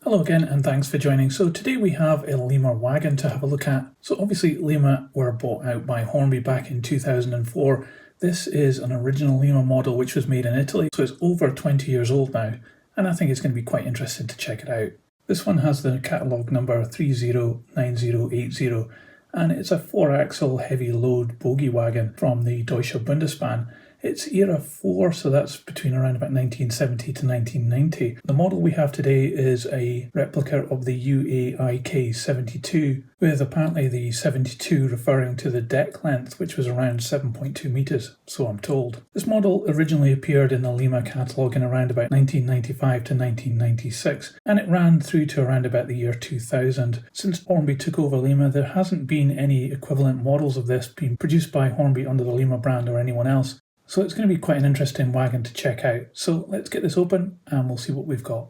Hello again and thanks for joining. So today we have a Lima wagon to have a look at. So obviously Lima were bought out by Hornby back in 2004. This is an original Lima model which was made in Italy, so it's over 20 years old now, and I think it's going to be quite interesting to check it out. This one has the catalogue number 309080 and it's a 4-axle heavy load bogie wagon from the Deutsche Bundesbahn. It's era 4, so that's between around about 1970 to 1990. The model we have today is a replica of the UAIK 72, with apparently the 72 referring to the deck length, which was around 7.2 metres, so I'm told. This model originally appeared in the Lima catalogue in around about 1995 to 1996, and it ran through to around about the year 2000. Since Hornby took over Lima, there hasn't been any equivalent models of this being produced by Hornby under the Lima brand or anyone else. So it's going to be quite an interesting wagon to check out. So let's get this open and we'll see what we've got.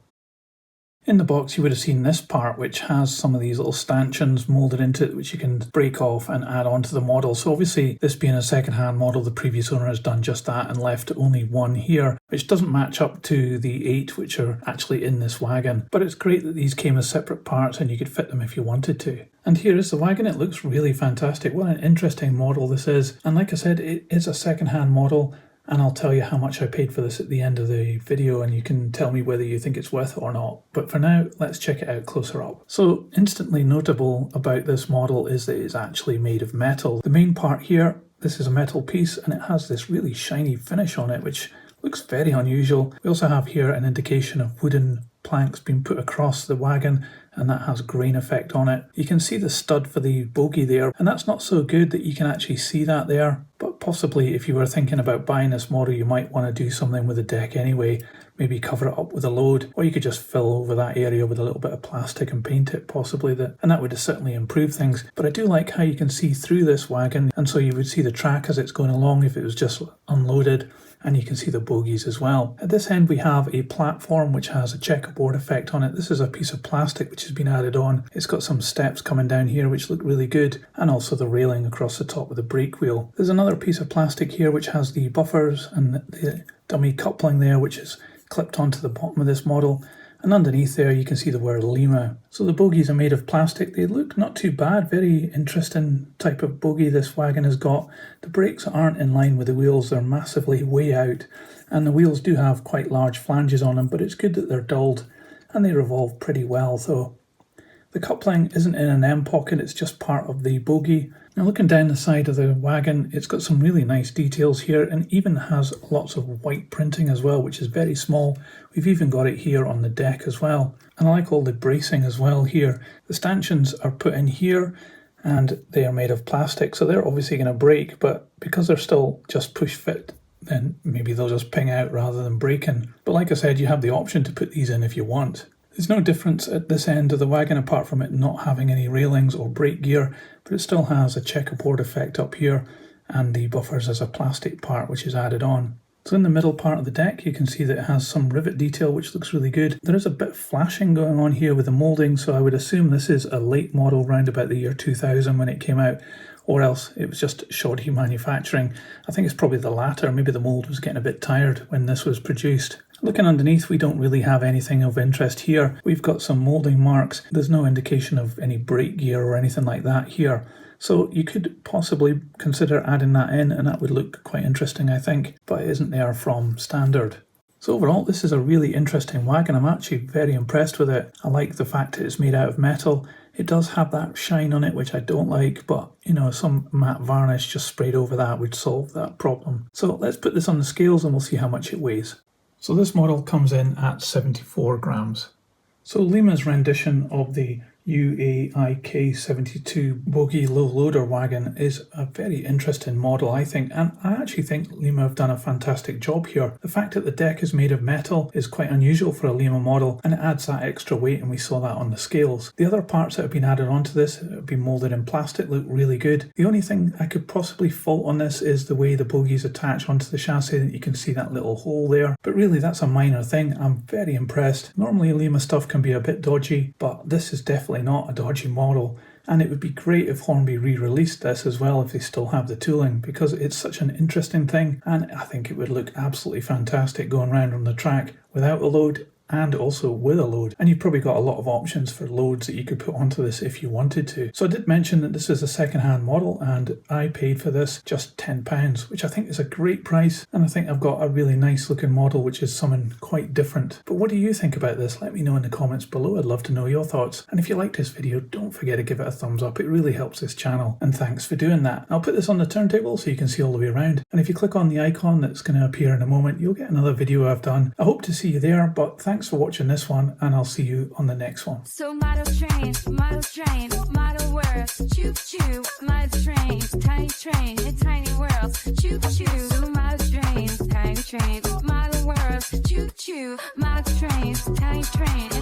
In the box you would have seen this part, which has some of these little stanchions moulded into it which you can break off and add onto the model. So obviously this being a second-hand model, the previous owner has done just that and left only one here, which doesn't match up to the 8 which are actually in this wagon. But it's great that these came as separate parts and you could fit them if you wanted to. And here is the wagon. It looks really fantastic. What an interesting model this is. And like I said, it is a second-hand model. And I'll tell you how much I paid for this at the end of the video and you can tell me whether you think it's worth it or not. But for now, let's check it out closer up. So instantly notable about this model is that it's actually made of metal. The main part here, this is a metal piece and it has this really shiny finish on it, which looks very unusual. We also have here an indication of wooden planks being put across the wagon, and that has grain effect on it. You can see the stud for the bogie there, and that's not so good that you can actually see that there, but possibly if you were thinking about buying this model you might want to do something with the deck anyway, maybe cover it up with a load, or you could just fill over that area with a little bit of plastic and paint it possibly, and that would certainly improve things. But I do like how you can see through this wagon, and so you would see the track as it's going along if it was just unloaded, and you can see the bogies as well. At this end we have a platform which has a checkerboard effect on it. This is a piece of plastic which has been added on. It's got some steps coming down here which look really good, and also the railing across the top of the brake wheel. There's another piece of plastic here which has the buffers and the dummy coupling there which is clipped onto the bottom of this model, and underneath there you can see the word Lima. So the bogies are made of plastic. They look not too bad. Very interesting type of bogie this wagon has got. The brakes aren't in line with the wheels. They're massively way out, and the wheels do have quite large flanges on them, but it's good that they're dulled and they revolve pretty well. So the coupling isn't in an M pocket, it's just part of the bogie. Now looking down the side of the wagon, it's got some really nice details here and even has lots of white printing as well, which is very small. We've even got it here on the deck as well. And I like all the bracing as well here. The stanchions are put in here and they are made of plastic, so they're obviously going to break, but because they're still just push fit, then maybe they'll just ping out rather than breaking. But like I said, you have the option to put these in if you want. There's no difference at this end of the wagon apart from it not having any railings or brake gear, but it still has a checkerboard effect up here and the buffers as a plastic part which is added on. So in the middle part of the deck you can see that it has some rivet detail which looks really good. There is a bit of flashing going on here with the moulding, so I would assume this is a late model round about the year 2000 when it came out, or else it was just shoddy manufacturing. I think it's probably the latter. Maybe the mould was getting a bit tired when this was produced. Looking underneath, we don't really have anything of interest here. We've got some moulding marks. There's no indication of any brake gear or anything like that here. So you could possibly consider adding that in and that would look quite interesting, I think, but it isn't there from standard. So overall, this is a really interesting wagon. I'm actually very impressed with it. I like the fact that it's made out of metal. It does have that shine on it, which I don't like, but you know, some matte varnish just sprayed over that would solve that problem. So let's put this on the scales and we'll see how much it weighs. So this model comes in at 74 grams. So Lima's rendition of the UAIK 72 bogie low loader wagon is a very interesting model, I think, and I actually think Lima have done a fantastic job here. The fact that the deck is made of metal is quite unusual for a Lima model, and it adds that extra weight, and we saw that on the scales. The other parts that have been added onto this have been moulded in plastic, look really good. The only thing I could possibly fault on this is the way the bogies attach onto the chassis. You can see that little hole there, but really that's a minor thing. I'm very impressed. Normally Lima stuff can be a bit dodgy, but this is definitely not a dodgy model, and it would be great if Hornby re-released this as well if they still have the tooling, because it's such an interesting thing and I think it would look absolutely fantastic going around on the track without a load and also with a load. And you've probably got a lot of options for loads that you could put onto this if you wanted to. So I did mention that this is a second-hand model, and I paid for this just £10, which I think is a great price. And I think I've got a really nice looking model, which is something quite different. But what do you think about this? Let me know in the comments below. I'd love to know your thoughts. And if you liked this video, don't forget to give it a thumbs up. It really helps this channel. And thanks for doing that. I'll put this on the turntable so you can see all the way around. And if you click on the icon that's going to appear in a moment, you'll get another video I've done. I hope to see you there, but thanks for watching this one, and I'll see you on the next one. So model train, model worlds, choo choo, model trains, in tiny worlds, choo choo, model trains, tiny train, model worlds, choo choo, model trains, tiny train.